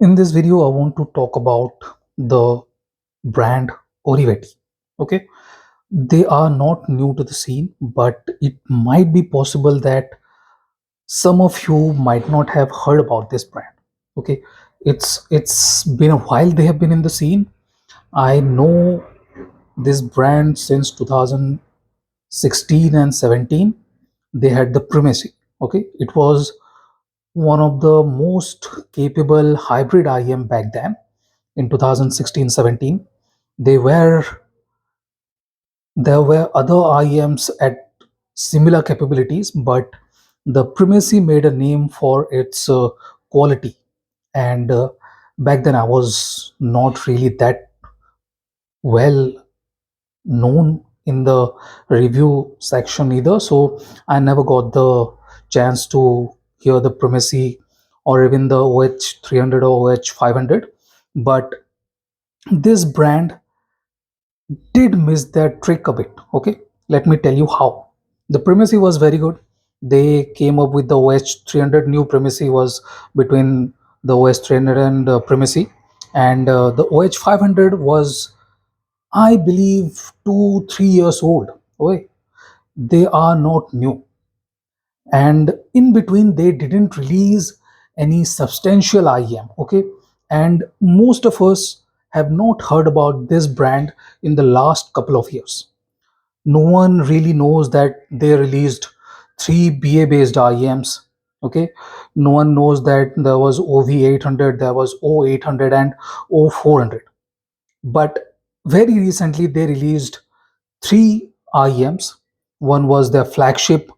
In this video, I want to talk about the brand Oriveti. Okay, they are not new to the scene, but it might be possible that some of you might not have heard about this brand. Okay, it's been a while they have been in the scene. I know this brand since 2016 and 17. They had the primacy. Okay, it was one of the most capable hybrid IM back then in 2016-17. they were there were other IEMs at similar capabilities, but the primacy made a name for its quality. And back then I was not really that well known in the review section either, so I never got the chance to hear the primacy or even the OH300 or OH500. But this brand did miss their trick a bit. Okay, let me tell you how. The primacy was very good. They came up with the OH300. New primacy was between the OH300 and primacy, and the OH500 was, I believe, 2 3 years old. Okay, they are not new, and in between they didn't release any substantial IEM. Okay, and most of us have not heard about this brand in the last couple of years. No one really knows that they released three BA based IEMs. Okay, no one knows that there was OV800, there was O800 and O400. But very recently they released three IEMs. One was their flagship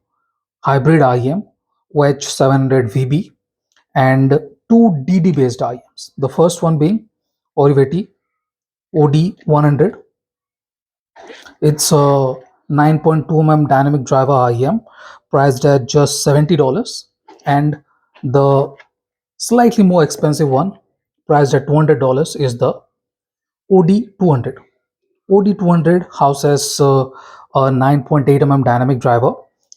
hybrid IEM, OH700 VB, and two DD based IEMs. The first one being Oriveti OD100. It's a 9.2 dynamic driver IEM priced at just $70, and the slightly more expensive one priced at $200 is the OD200. OD200 houses a 9.8 dynamic driver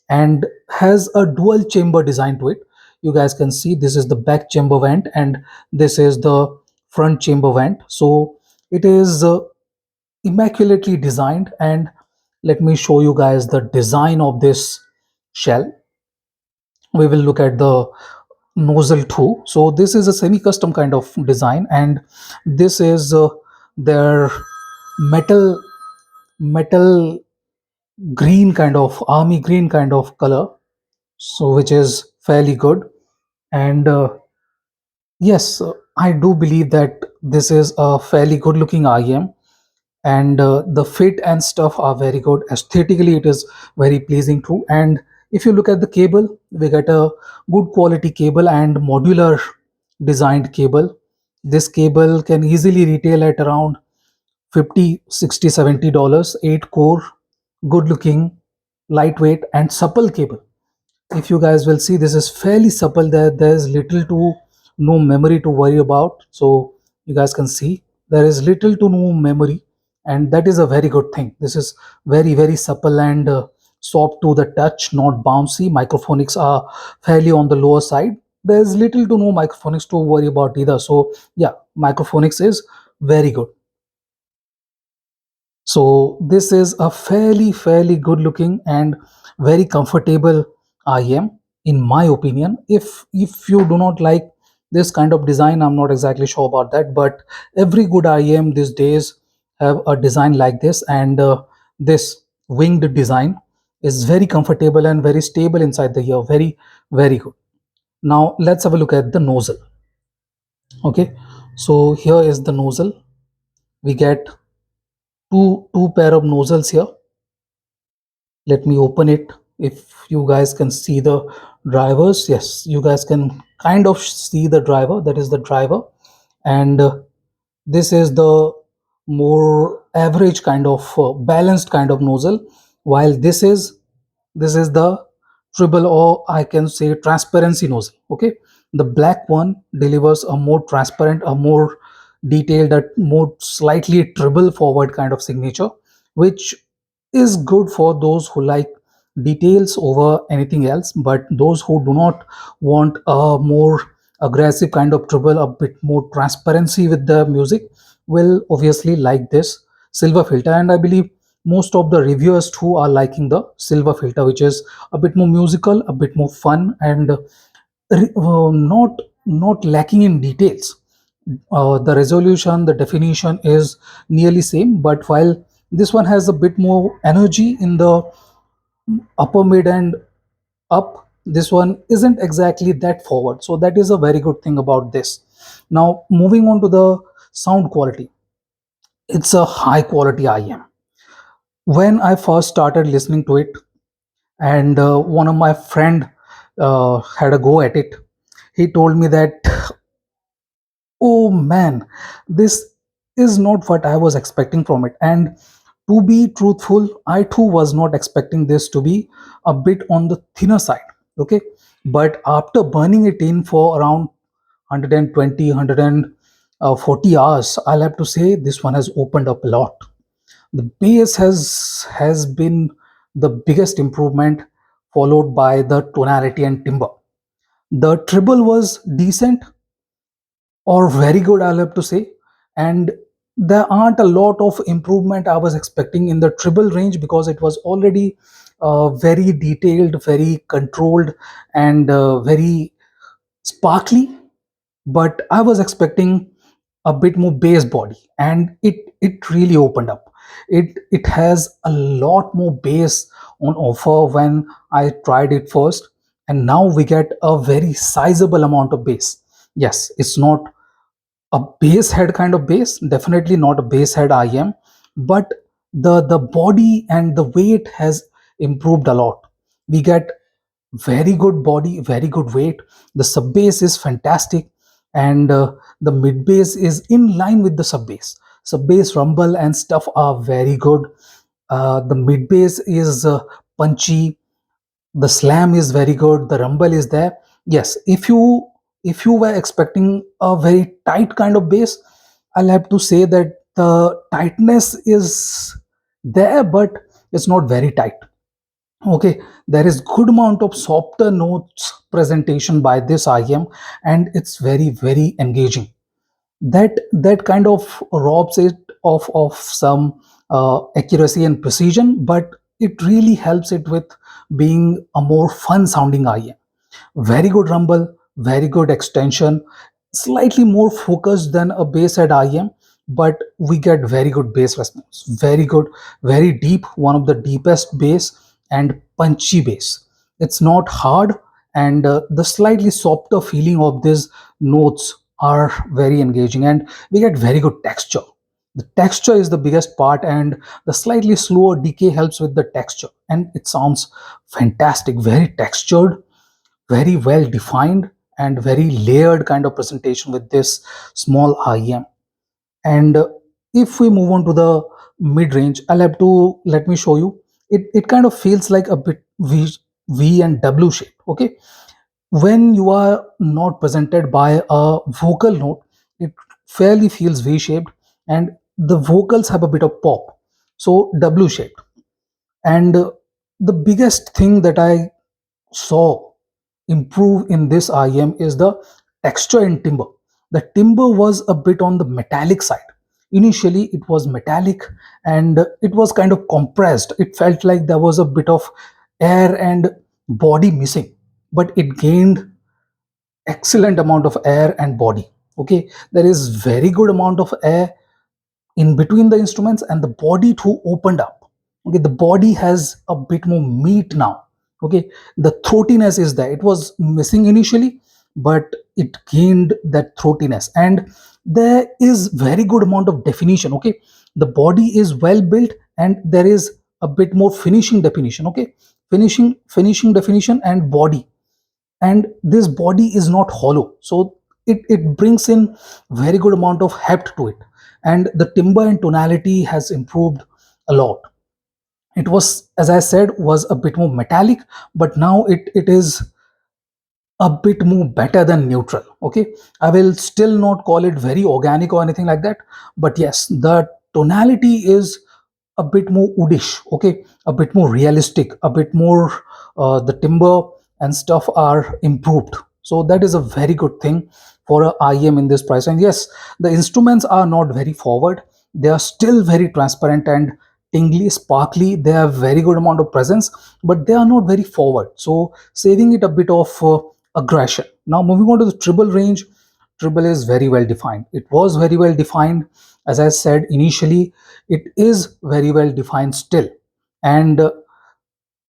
and has a dual chamber design to it. You guys can see this is the back chamber vent and this is the front chamber vent. So it is immaculately designed, and let me show you guys the design of this shell. We will look at the nozzle too. So this is a semi-custom kind of design, and this is their metal metal green kind of army green kind of color, so which is fairly good. And yes, I do believe that this is a fairly good looking IM, and the fit and stuff are very good. Aesthetically it is very pleasing too. And if you look at the cable, we get a good quality cable and modular designed cable. This cable can easily retail at around 50, 60, $70. 8 core, good looking, lightweight and supple cable. If you guys will see, this is fairly supple. There's little to no memory to worry about. So you guys can see there is little to no memory, and that is a very good thing. This is very supple and soft to the touch, not bouncy. Microphonics are fairly on the lower side. There's little to no microphonics to worry about either. So yeah, microphonics is very good. So this is a fairly good looking and very comfortable IM in my opinion. If you do not like this kind of design, I'm not exactly sure about that, but every good IM these days have a design like this, and this winged design is very comfortable and very stable inside the ear. Very good. Now let's have a look at the nozzle. Okay, so here is the nozzle. We get two pair of nozzles here. Let me open it. If you guys can see the drivers, yes, you guys can kind of see the driver. That is the driver, and this is the more average kind of balanced kind of nozzle, while this is the triple, or I can say transparency nozzle. Okay, the black one delivers a more transparent, a more detailed, a more slightly triple forward kind of signature, which is good for those who like details over anything else. But those who do not want a more aggressive kind of treble, a bit more transparency with the music, will obviously like this silver filter. And I believe most of the reviewers too are liking the silver filter, which is a bit more musical, a bit more fun, and not lacking in details. The resolution, the definition is nearly same, but while this one has a bit more energy in the upper mid and up, this one isn't exactly that forward. So that is a very good thing about this. Now moving on to the sound quality, it's a high quality IM. When I first started listening to it, and one of my friend had a go at it, he told me that, oh man, this is not what I was expecting from it. And to be truthful, I too was not expecting this to be a bit on the thinner side. Okay. But after burning it in for around 120, 140 hours, I'll have to say this one has opened up a lot. The bass has been the biggest improvement, followed by the tonality and timbre. The treble was decent or very good, I'll have to say. And there aren't a lot of improvement I was expecting in the treble range, because it was already very detailed, very controlled, and very sparkly. But I was expecting a bit more bass body, and it really opened up. It has a lot more bass on offer when I tried it first, and now we get a very sizable amount of bass. Yes, it's not a bass head kind of bass, definitely not a bass head IM, but the body and the weight has improved a lot. We get very good body, very good weight. The sub bass is fantastic, and the mid bass is in line with the sub bass. Sub bass rumble and stuff are very good. The mid bass is punchy, the slam is very good, the rumble is there. Yes, if you were expecting a very tight kind of bass, I'll have to say that the tightness is there, but it's not very tight. Okay, there is good amount of softer notes presentation by this IM, and it's very very engaging. That kind of robs it of some accuracy and precision, but it really helps it with being a more fun sounding IM. Very good rumble, very good extension, slightly more focused than a bass head IM, but we get very good bass response. Very good, very deep, one of the deepest bass, and punchy bass. It's not hard, and the slightly softer feeling of these notes are very engaging, and we get very good texture. The texture is the biggest part, and the slightly slower decay helps with the texture, and it sounds fantastic, very textured, very well defined, and very layered kind of presentation with this small IM. And if we move on to the mid range, I'll have to let me show you. It kind of feels like a bit V and W shape. Okay, when you are not presented by a vocal note, it fairly feels V shaped, and the vocals have a bit of pop, so W shaped. And the biggest thing that I saw improve in this IM is the texture and timber. The timber was a bit on the metallic side. Initially, it was metallic, and it was kind of compressed. It felt like there was a bit of air and body missing, but it gained excellent amount of air and body. Okay, there is very good amount of air in between the instruments, and the body too opened up. Okay, the body has a bit more meat now. Okay, the throatiness is there, it was missing initially, but it gained that throatiness, and there is very good amount of definition. Okay, the body is well built, and there is a bit more finishing definition. Okay, finishing definition and body, and this body is not hollow, so it brings in very good amount of heft to it. And the timbre and tonality has improved a lot. It was, as I said, was a bit more metallic, but now it is a bit more better than neutral. Okay, I will still not call it very organic or anything like that, but yes, the tonality is a bit more woodish. Okay, a bit more realistic, a bit more the timbre and stuff are improved. So that is a very good thing for a IEM in this price. And yes, the instruments are not very forward. They are still very transparent and tingly, sparkly. They have very good amount of presence, but they are not very forward. So saving it a bit of aggression. Now moving on to the treble range. Treble is very well defined. It was very well defined. As I said initially, it is very well defined still. And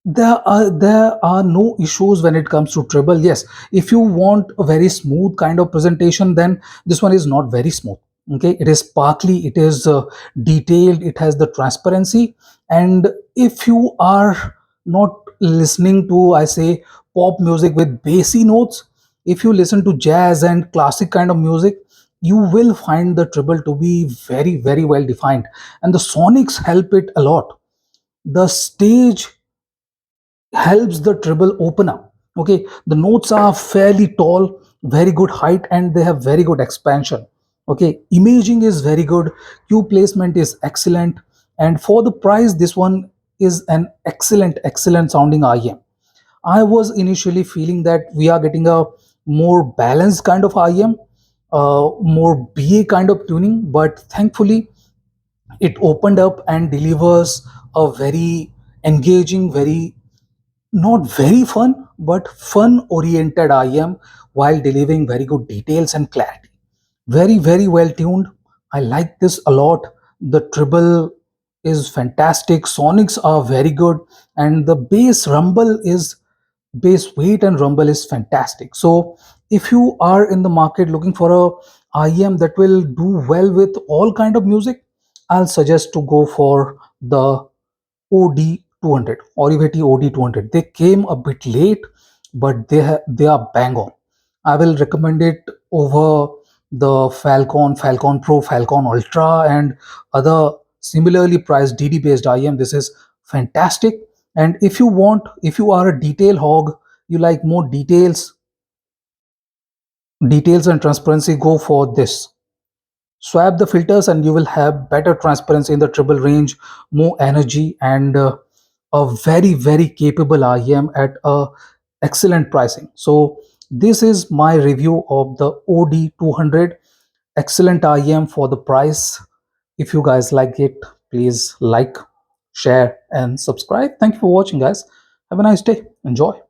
there are no issues when it comes to treble. Yes, if you want a very smooth kind of presentation, then this one is not very smooth. Okay, it is sparkly, it is detailed, it has the transparency. And if you are not listening to, I say, pop music with bassy notes, if you listen to jazz and classic kind of music, you will find the treble to be very, very well defined, and the sonics help it a lot. The stage helps the treble open up. Okay, the notes are fairly tall, very good height, and they have very good expansion. Okay, imaging is very good, cue placement is excellent, and for the price, this one is an excellent sounding IEM. I was initially feeling that we are getting a more balanced kind of IEM, more BA kind of tuning, but thankfully it opened up and delivers a very engaging, very not very fun, but fun oriented IM while delivering very good details and clarity. Very, very well tuned. I like this a lot. The treble is fantastic. Sonics are very good. And the bass weight and rumble is fantastic. So if you are in the market looking for a IEM that will do well with all kind of music, I'll suggest to go for the OD200, Oriveti OD200. They came a bit late, but they are bang on. I will recommend it over the Falcon Pro, Falcon Ultra, and other similarly priced DD based IM. This is fantastic. And if you are a detail hog, you like more details and transparency, go for this. Swap the filters and you will have better transparency in the treble range, more energy, and a very capable IEM at a excellent pricing. So this is my review of the OD200, excellent IEM for the price. If you guys like it, please like, share, and subscribe. Thank you for watching, guys. Have a nice day. Enjoy.